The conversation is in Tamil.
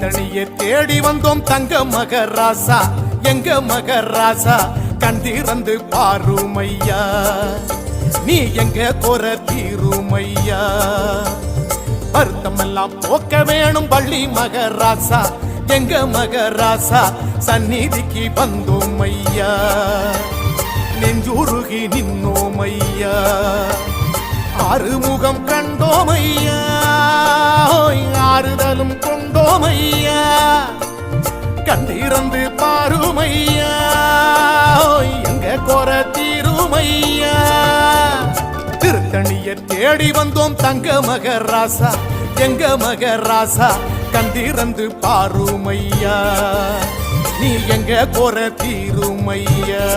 திருத்தணியை தேடி வந்தோம் தங்க மகராசா எங்க மகராசா கண்டிறந்து பாருமையா நீ எங்க குற தீருமையா வருத்தமெல்லாம் போக்க வேணும் பள்ளி மகராசா எங்க மகராசா சந்நிதிக்கு வந்தோம் ஐயா நெஞ்சுருகி நின்னோம் ஐயா ஆறுமுகம் கண்டோம் ஐயா ஆறுதலும் கொண்டோம் ஐயா கண்டிறந்து பாருமையா எங்க குற தீருமையா திருத்தணியை தேடி வந்தோம் தங்க மகராசா எங்க மகராசா கண்டிறந்து பாருமையா நீ எங்க குற தீருமையா